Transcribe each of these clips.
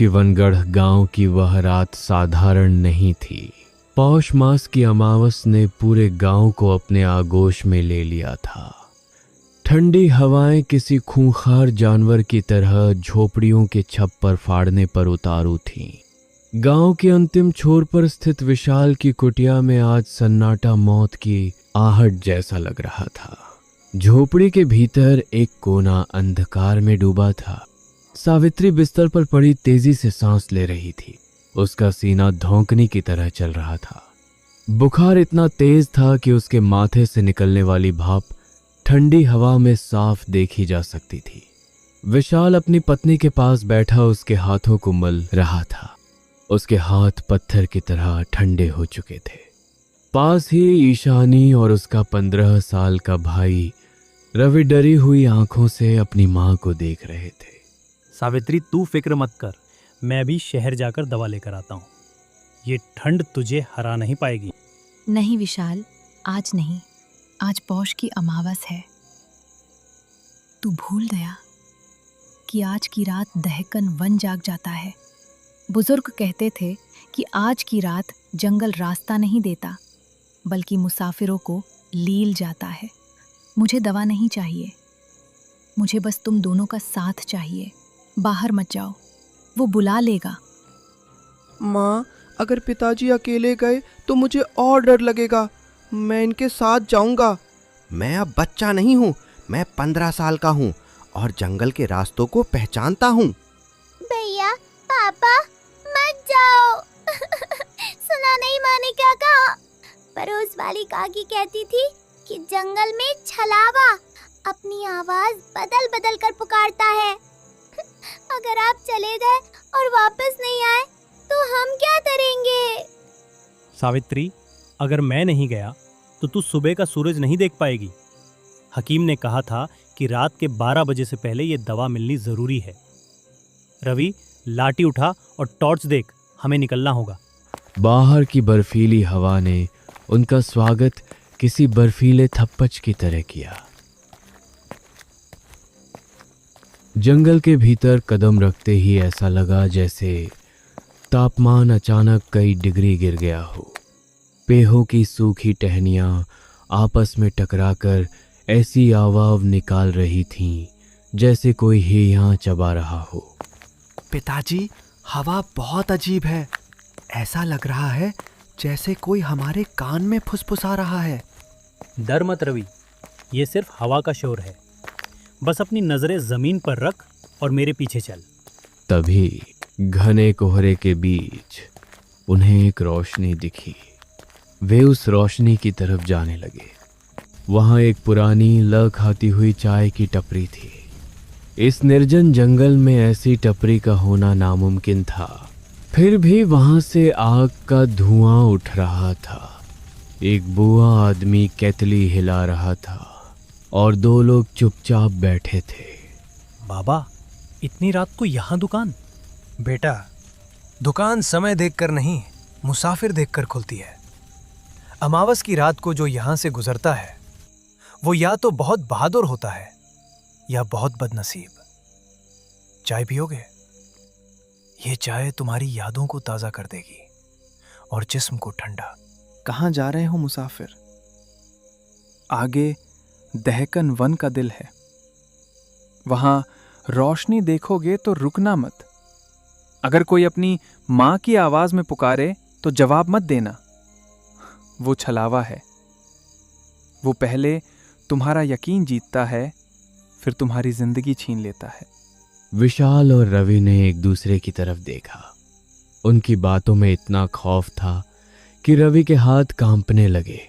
शिवनगढ़ गांव की वह रात साधारण नहीं थी। पौष मास की अमावस ने पूरे गांव को अपने आगोश में ले लिया था। ठंडी हवाएं किसी खूंखार जानवर की तरह झोपड़ियों के छप्पर फाड़ने पर उतारू थीं। गांव के अंतिम छोर पर स्थित विशाल की कुटिया में आज सन्नाटा मौत की आहट जैसा लग रहा था। झोपड़ी के भीतर एक कोना अंधकार में डूबा था। सावित्री बिस्तर पर पड़ी तेजी से सांस ले रही थी। उसका सीना धौंकनी की तरह चल रहा था। बुखार इतना तेज था कि उसके माथे से निकलने वाली भाप ठंडी हवा में साफ देखी जा सकती थी। विशाल अपनी पत्नी के पास बैठा उसके हाथों को मल रहा था। उसके हाथ पत्थर की तरह ठंडे हो चुके थे। पास ही ईशानी और उसका 15 साल का भाई रवि डरी हुई आंखों से अपनी मां को देख रहे थे। सावित्री, तू फिक्र मत कर, मैं भी शहर जाकर दवा लेकर आता हूँ। ये ठंड तुझे हरा नहीं पाएगी। नहीं विशाल, आज नहीं। आज पौष की अमावस है। तू भूल गया कि आज की रात दहकन वन जाग जाता है। बुजुर्ग कहते थे कि आज की रात जंगल रास्ता नहीं देता, बल्कि मुसाफिरों को लील जाता है। मुझे दवा नहीं चाहिए, मुझे बस तुम दोनों का साथ चाहिए। बाहर मत जाओ, वो बुला लेगा। माँ, अगर पिताजी अकेले गए तो मुझे और डर लगेगा। मैं इनके साथ जाऊंगा। मैं अब बच्चा नहीं हूँ, मैं 15 साल का हूँ और जंगल के रास्तों को पहचानता हूँ। भैया, पापा, मत जाओ। सुना नहीं माँ ने क्या कहा? पड़ोस वाली काकी कहती थी कि जंगल में छलावा अपनी आवाज बदल बदल कर पुकारता है। अगर आप चले गए और वापस नहीं आए तो हम क्या करेंगे? सावित्री, अगर मैं नहीं गया तो तू सुबह का सूरज नहीं देख पाएगी। हकीम ने कहा था कि रात के 12 बजे से पहले ये दवा मिलनी जरूरी है। रवि, लाठी उठा और टॉर्च देख, हमें निकलना होगा। बाहर की बर्फीली हवा ने उनका स्वागत किसी बर्फीले थप्पच की तरह किया। जंगल के भीतर कदम रखते ही ऐसा लगा जैसे तापमान अचानक कई डिग्री गिर गया हो। पेहों की सूखी टहनियां आपस में टकराकर ऐसी आवाज निकाल रही थीं जैसे कोई हियां चबा रहा हो। पिताजी, हवा बहुत अजीब है। ऐसा लग रहा है जैसे कोई हमारे कान में फुसफुसा रहा है। डर मत रवि, ये सिर्फ हवा का शोर है। बस अपनी नजरें जमीन पर रख और मेरे पीछे चल। तभी घने कोहरे के बीच उन्हें एक रोशनी दिखी। वे उस रोशनी की तरफ जाने लगे। वहां एक पुरानी ल खाती हुई चाय की टपरी थी। इस निर्जन जंगल में ऐसी टपरी का होना नामुमकिन था। फिर भी वहां से आग का धुआं उठ रहा था। एक बुआ आदमी केतली हिला रहा था और 2 लोग चुपचाप बैठे थे। बाबा, इतनी रात को यहाँ दुकान? बेटा, दुकान समय देखकर नहीं, मुसाफिर देखकर खुलती है। अमावस की रात को जो यहाँ से गुजरता है वो या तो बहुत बहादुर होता है या बहुत बदनसीब। चाय पियोगे? ये चाय तुम्हारी यादों को ताजा कर देगी और जिस्म को ठंडा। कहाँ जा रहे हो मुसाफिर? आगे दहकन वन का दिल है। वहां रोशनी देखोगे तो रुकना मत। अगर कोई अपनी मां की आवाज में पुकारे तो जवाब मत देना। वो छलावा है। वो पहले तुम्हारा यकीन जीतता है, फिर तुम्हारी जिंदगी छीन लेता है। विशाल और रवि ने एक दूसरे की तरफ देखा। उनकी बातों में इतना खौफ था कि रवि के हाथ कांपने लगे।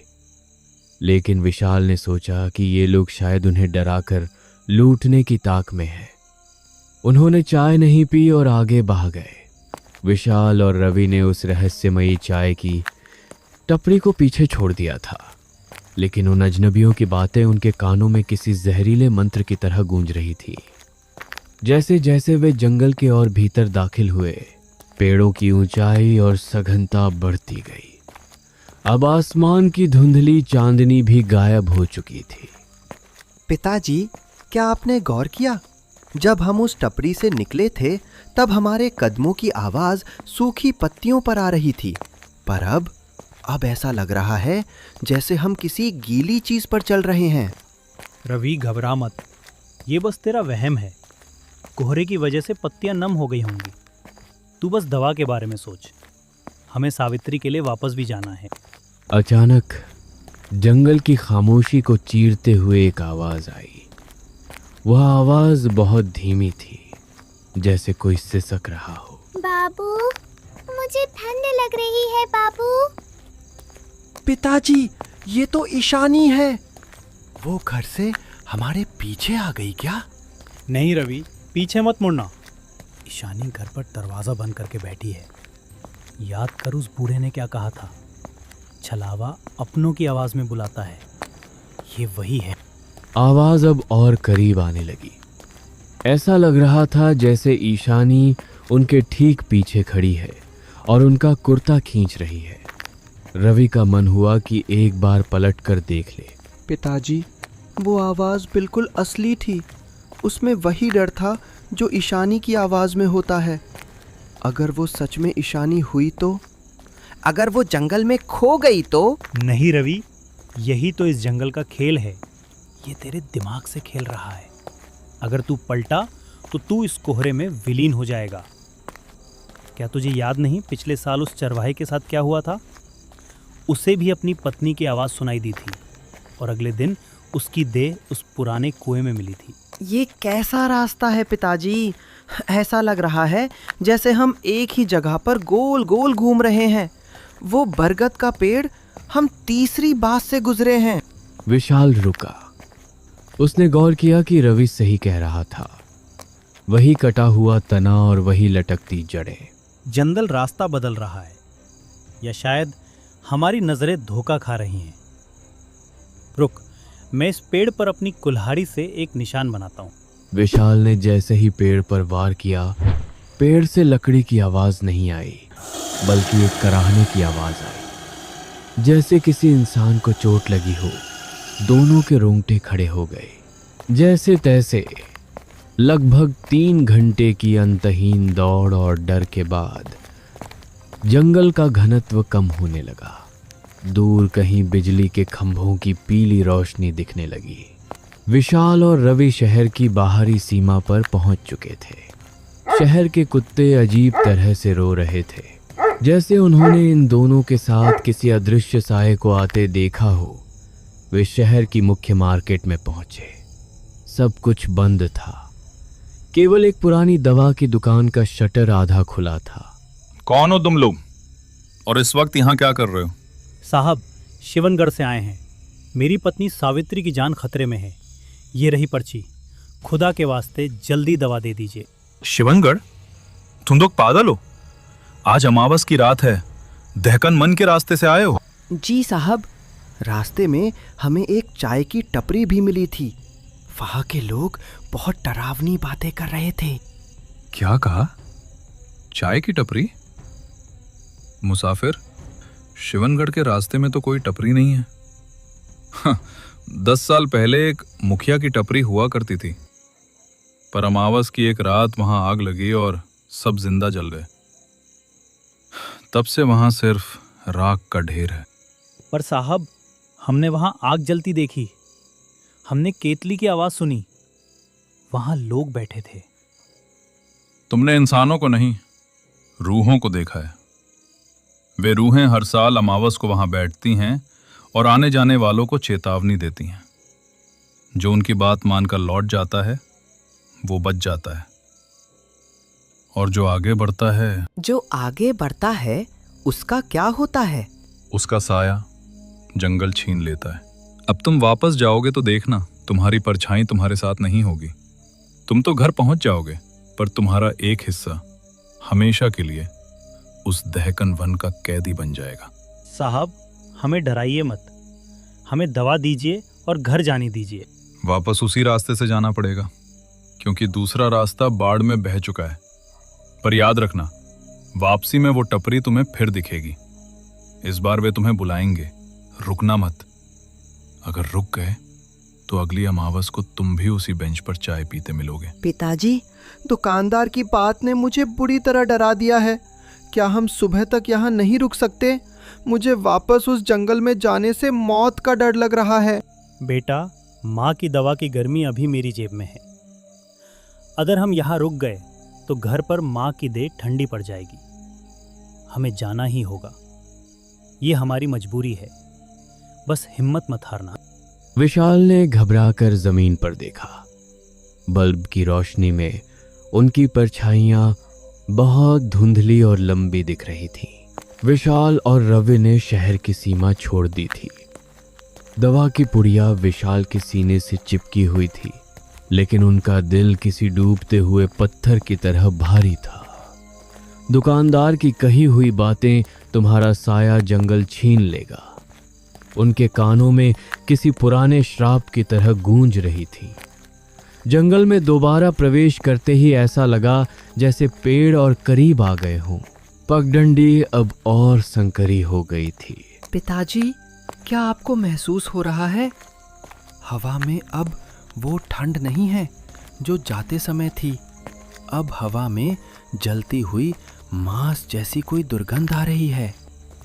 लेकिन विशाल ने सोचा कि ये लोग शायद उन्हें डराकर लूटने की ताक में हैं। उन्होंने चाय नहीं पी और आगे बह गए। विशाल और रवि ने उस रहस्यमयी चाय की टपरी को पीछे छोड़ दिया था, लेकिन उन अजनबियों की बातें उनके कानों में किसी जहरीले मंत्र की तरह गूंज रही थी। जैसे जैसे वे जंगल के और भीतर दाखिल हुए, पेड़ों की ऊंचाई और सघनता बढ़ती गई। अब आसमान की धुंधली चांदनी भी गायब हो चुकी थी। पिताजी, क्या आपने गौर किया? जब हम उस टपरी से निकले थे तब हमारे कदमों की आवाज सूखी पत्तियों पर आ रही थी, पर अब ऐसा लग रहा है जैसे हम किसी गीली चीज पर चल रहे हैं। रवि घबरा मत, ये बस तेरा वहम है। कोहरे की वजह से पत्तियां नम हो गई होंगी। तू बस दवा के बारे में सोच। हमें सावित्री के लिए वापस भी जाना है। अचानक जंगल की खामोशी को चीरते हुए एक आवाज आई। वह आवाज बहुत धीमी थी, जैसे कोई सिसक रहा हो। बाबू, मुझे ठंड लग रही है बाबू। पिताजी, ये तो ईशानी है। वो घर से हमारे पीछे आ गई क्या? नहीं रवि, पीछे मत मुड़ना। ईशानी घर पर दरवाजा बंद करके बैठी है। याद कर उस बूढ़े ने क्या कहा था, छलावा अपनों की आवाज में बुलाता है। ये वही है। आवाज अब और करीब आने लगी। ऐसा लग रहा था जैसे ईशानी उनके ठीक पीछे खड़ी है और उनका कुर्ता खींच रही है। रवि का मन हुआ कि एक बार पलट कर देख ले। पिताजी, वो आवाज बिल्कुल असली थी। उसमें वही डर था जो ईशानी की आवाज में होता है। अगर वो सच में ईशानी हुई तो? अगर वो जंगल में खो गई तो? नहीं रवि, यही तो इस जंगल का खेल है। ये तेरे दिमाग से खेल रहा है। अगर तू पलटा तो तू इस कोहरे में विलीन हो जाएगा। क्या तुझे याद नहीं पिछले साल उस चरवाहे के साथ क्या हुआ था? उसे भी अपनी पत्नी की आवाज़ सुनाई दी थी और अगले दिन उसकी देह उस पुराने कुएं में मिली थी। ये कैसा रास्ता है पिताजी? ऐसा लग रहा है जैसे हम एक ही जगह पर गोल गोल घूम रहे हैं। वो बरगद का पेड़, हम तीसरी बात से गुजरे हैं। विशाल रुका। उसने गौर किया कि रवि सही कह रहा था। वही कटा हुआ तना और वही लटकती जड़ें। जंगल रास्ता बदल रहा है, या शायद हमारी नजरें धोखा खा रही हैं। रुक, मैं इस पेड़ पर अपनी कुल्हाड़ी से एक निशान बनाता हूँ। विशाल ने जैसे ही पेड़ पर वार किया, पेड़ से लकड़ी की आवाज नहीं आई, बल्कि एक कराहने की आवाज आई, जैसे किसी इंसान को चोट लगी हो। दोनों के रोंगटे खड़े हो गए। जैसे तैसे लगभग 3 घंटे की अंतहीन दौड़ और डर के बाद जंगल का घनत्व कम होने लगा। दूर कहीं बिजली के खंभों की पीली रोशनी दिखने लगी। विशाल और रवि शहर की बाहरी सीमा पर पहुंच चुके थे। शहर के कुत्ते अजीब तरह से रो रहे थे, जैसे उन्होंने इन दोनों के साथ किसी अदृश्य साए को आते देखा हो। वे शहर की मुख्य मार्केट में पहुंचे। सब कुछ बंद था। केवल एक पुरानी दवा की दुकान का शटर आधा खुला था। कौन हो तुम लोग और इस वक्त यहाँ क्या कर रहे हो? साहब, शिवनगढ़ से आए हैं। मेरी पत्नी सावित्री की जान खतरे में है। ये रही पर्ची। खुदा के वास्ते जल्दी दवा दे दीजिए। शिवनगढ़? तुम लोग पागल हो? आज अमावस की रात है। दहकन मन के रास्ते से आए हो? जी साहब, रास्ते में हमें एक चाय की टपरी भी मिली थी। वहाँ के लोग बहुत डरावनी बातें कर रहे थे। क्या कहा? चाय की टपरी? मुसाफिर, शिवनगढ़ के रास्ते में तो कोई टपरी नहीं है। 10 साल पहले एक मुखिया की टपरी हुआ करती थी, पर अमावस की एक रात वहां आग लगी और सब जिंदा जल गए। तब से वहां सिर्फ राख का ढेर है। पर साहब, हमने वहां आग जलती देखी। हमने केतली की आवाज सुनी। वहां लोग बैठे थे। तुमने इंसानों को नहीं, रूहों को देखा है। वे रूहें हर साल अमावस को वहां बैठती हैं और आने जाने वालों को चेतावनी देती हैं। जो उनकी बात मानकर लौट जाता है वो बच जाता है, और जो आगे बढ़ता है उसका क्या होता है? उसका साया जंगल छीन लेता है। अब तुम वापस जाओगे तो देखना, तुम्हारी परछाई तुम्हारे साथ नहीं होगी। तुम तो घर पहुंच जाओगे, पर तुम्हारा एक हिस्सा हमेशा के लिए उस दहकन वन का कैदी बन जाएगा। साहब, हमें डराइए मत। हमें दवा दीजिए और घर जाने दीजिए। वापस उसी रास्ते से जाना पड़ेगा, क्योंकि दूसरा रास्ता बाढ़ में बह चुका है। पर याद रखना, वापसी में वो टपरी तुम्हें फिर दिखेगी। इस बार वे तुम्हें बुलाएंगे, रुकना मत। अगर रुक गए तो तो अगली अमावस को तुम भी उसी बेंच पर चाय पीते मिलोगे। पिताजी, दुकानदार की बात ने मुझे बुरी तरह डरा दिया है। क्या हम सुबह तक यहाँ नहीं रुक सकते? मुझे वापस उस जंगल में जाने से मौत का डर लग रहा है। बेटा, माँ की दवा की गर्मी अभी मेरी जेब में है। अगर हम यहाँ रुक गए तो घर पर माँ की देह ठंडी पड़ जाएगी। हमें जाना ही होगा, ये हमारी मजबूरी है। बस हिम्मत मत हारना। विशाल ने घबराकर जमीन पर देखा। बल्ब की रोशनी में उनकी परछाइयां बहुत धुंधली और लंबी दिख रही थीं। विशाल और रवि ने शहर की सीमा छोड़ दी थी। दवा की पुड़िया विशाल के सीने से चिपकी हुई थी, लेकिन उनका दिल किसी डूबते हुए पत्थर की तरह भारी था। दुकानदार की कही हुई बातें तुम्हारा साया जंगल छीन लेगा, उनके कानों में किसी पुराने श्राप की तरह गूंज रही थी। जंगल में दोबारा प्रवेश करते ही ऐसा लगा जैसे पेड़ और करीब आ गए हों। पगडंडी अब और संकरी हो गई थी। पिताजी, क्या आपको महसूस हो रहा है? हवा में अब वो ठंड नहीं है जो जाते समय थी। अब हवा में जलती हुई मांस जैसी कोई दुर्गंध आ रही है।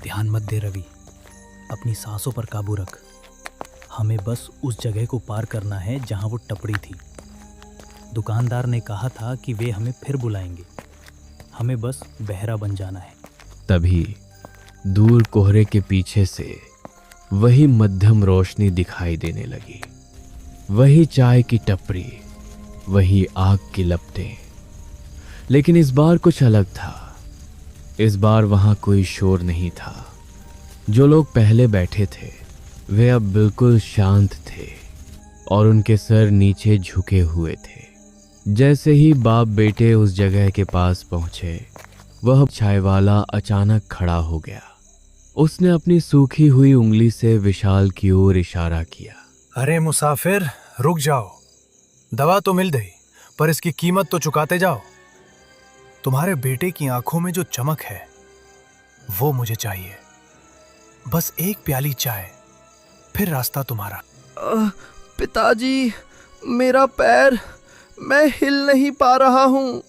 ध्यान मत दे रवि, अपनी सांसों पर काबू रख। हमें बस उस जगह को पार करना है जहां वो टपरी थी। दुकानदार ने कहा था कि वे हमें फिर बुलाएंगे। हमें बस बहरा बन जाना है। तभी दूर कोहरे के पीछे से वही मध्यम रोशनी दिखाई देने लगी। वही चाय की टपरी, वही आग की लपटें। लेकिन इस बार कुछ अलग था। इस बार वहां कोई शोर नहीं था। जो लोग पहले बैठे थे वे अब बिल्कुल शांत थे और उनके सर नीचे झुके हुए थे। जैसे ही बाप बेटे उस जगह के पास पहुंचे, वह चाय वाला अचानक खड़ा हो गया। उसने अपनी सूखी हुई उंगली से विशाल की ओर इशारा किया। अरे मुसाफिर, रुक जाओ। दवा तो मिल गई, पर इसकी कीमत तो चुकाते जाओ। तुम्हारे बेटे की आंखों में जो चमक है वो मुझे चाहिए। बस एक प्याली चाय, फिर रास्ता तुम्हारा। पिताजी, मेरा पैर, मैं हिल नहीं पा रहा हूँ।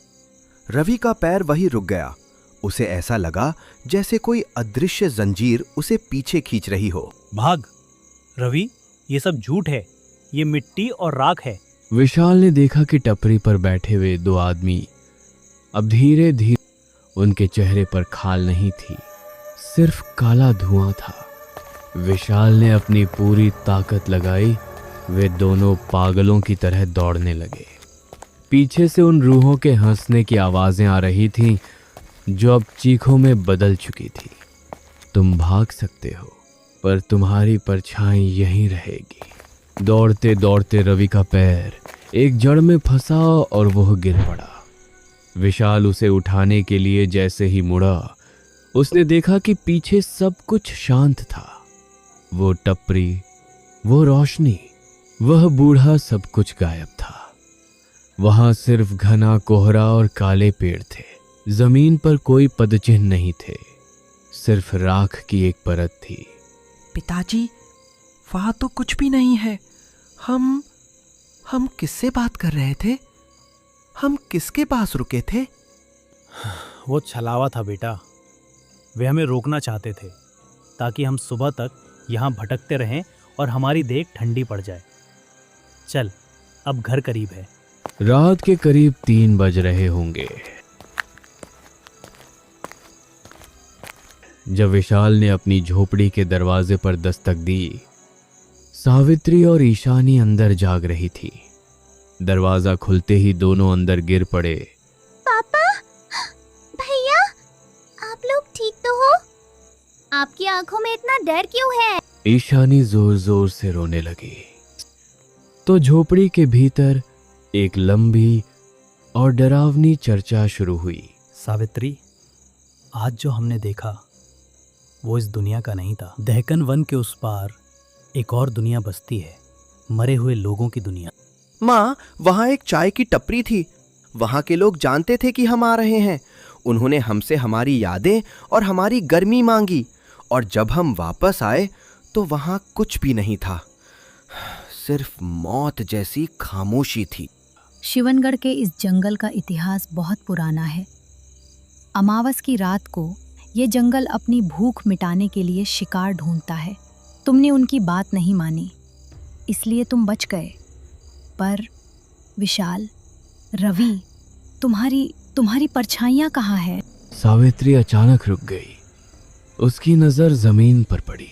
रवि का पैर वहीं रुक गया। उसे ऐसा लगा जैसे कोई अदृश्य जंजीर उसे पीछे खींच रही हो। भाग रवि, ये सब झूठ है। ये मिट्टी और राख है। विशाल ने देखा कि टपरी पर बैठे हुए दो आदमी अब धीरे धीरे, उनके चेहरे पर खाल नहीं थी, सिर्फ काला धुआं था। विशाल ने अपनी पूरी ताकत लगाई। वे दोनों पागलों की तरह दौड़ने लगे। पीछे से उन रूहों के हंसने की आवाजें आ रही थीं जो अब चीखों में बदल चुकी थी। तुम भाग सकते हो, पर तुम्हारी परछाई यहीं रहेगी। दौड़ते दौड़ते रवि का पैर एक जड़ में फंसा और वह गिर पड़ा। विशाल उसे उठाने के लिए जैसे ही मुड़ा, उसने देखा कि पीछे सब कुछ शांत था। वो टपरी, वो रोशनी, वह बूढ़ा, सब कुछ गायब था। वहां सिर्फ घना कोहरा और काले पेड़ थे। जमीन पर कोई पदचिन्ह नहीं थे, सिर्फ राख की एक परत थी। पिताजी, वहां तो कुछ भी नहीं है। हम किससे बात कर रहे थे? हम किसके पास रुके थे? वो छलावा था बेटा। वे हमें रोकना चाहते थे ताकि हम सुबह तक यहाँ भटकते रहें और हमारी देह ठंडी पड़ जाए। चल, अब घर करीब है। रात के करीब 3 बज रहे होंगे जब विशाल ने अपनी झोपड़ी के दरवाजे पर दस्तक दी। सावित्री और ईशानी अंदर जाग रही थी। दरवाजा खुलते ही दोनों अंदर गिर पड़े। पापा, भैया, आप लोग ठीक तो हो? आपकी आंखों में इतना डर क्यों है? ईशानी जोर जोर से रोने लगी। तो झोपड़ी के भीतर एक लंबी और डरावनी चर्चा शुरू हुई। सावित्री, आज जो हमने देखा वो इस दुनिया का नहीं था। दहकन वन के उस पार एक और दुनिया बसती है, मरे हुए लोगों की दुनिया। माँ, वहाँ एक चाय की टपरी थी। वहाँ के लोग जानते थे कि हम आ रहे हैं। उन्होंने हमसे हमारी यादें और हमारी गर्मी मांगी, और जब हम वापस आए तो वहाँ कुछ भी नहीं था, सिर्फ मौत जैसी खामोशी थी। शिवनगढ़ के इस जंगल का इतिहास बहुत पुराना है। अमावस की रात को ये जंगल अपनी भूख मिटाने के लिए शिकार ढूंढता है। तुमने उनकी बात नहीं मानी, इसलिए तुम बच गए। पर विशाल, रवि, तुम्हारी परछाइयाँ कहाँ है? सावित्री अचानक रुक गई। उसकी नजर जमीन पर पड़ी।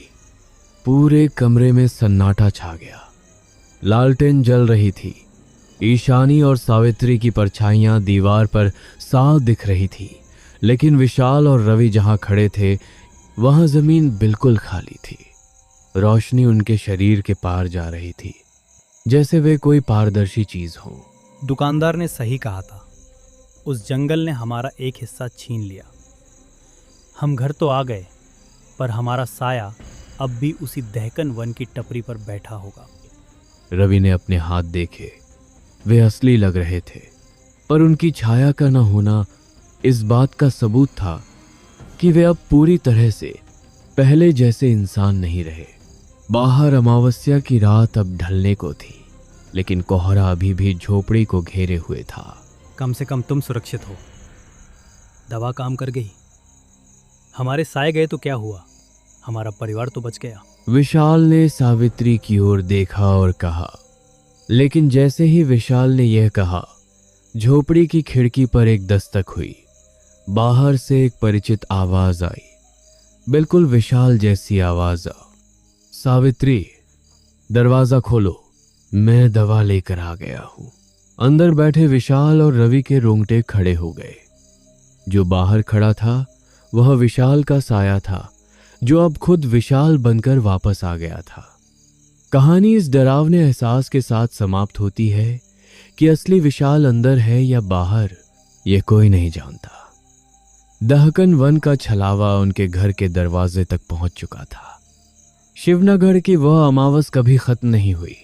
पूरे कमरे में सन्नाटा छा गया। लालटेन जल रही थी। ईशानी और सावित्री की परछाइयां दीवार पर साफ दिख रही थी, लेकिन विशाल और रवि जहां खड़े थे वहां जमीन बिल्कुल खाली थी। रोशनी उनके शरीर के पार जा रही थी, जैसे वे कोई पारदर्शी चीज हो। दुकानदार ने सही कहा था, उस जंगल ने हमारा एक हिस्सा छीन लिया। हम घर तो आ गए, पर हमारा साया अब भी उसी दहकन वन की टपरी पर बैठा होगा। रवि ने अपने हाथ देखे। वे असली लग रहे थे, पर उनकी छाया का न होना इस बात का सबूत था कि वे अब पूरी तरह से पहले जैसे इंसान नहीं रहे। बाहर अमावस्या की रात अब ढलने को थी, लेकिन कोहरा अभी भी झोपड़ी को घेरे हुए था। कम से कम तुम सुरक्षित हो। दवा काम कर गई। हमारे साए गए तो क्या हुआ, हमारा परिवार तो बच गया। विशाल ने सावित्री की ओर देखा और कहा, लेकिन जैसे ही विशाल ने यह कहा, झोपड़ी की खिड़की पर एक दस्तक हुई। बाहर से एक परिचित आवाज आई, बिल्कुल विशाल जैसी आवाज। सावित्री, दरवाजा खोलो, मैं दवा लेकर आ गया हूं। अंदर बैठे विशाल और रवि के रोंगटे खड़े हो गए। जो बाहर खड़ा था वह विशाल का साया था, जो अब खुद विशाल बनकर वापस आ गया था। कहानी इस डरावने एहसास के साथ समाप्त होती है कि असली विशाल अंदर है या बाहर, ये कोई नहीं जानता। दहकन वन का छलावा उनके घर के दरवाजे तक पहुंच चुका था। शिवनगढ़ की वह अमावस कभी खत्म नहीं हुई।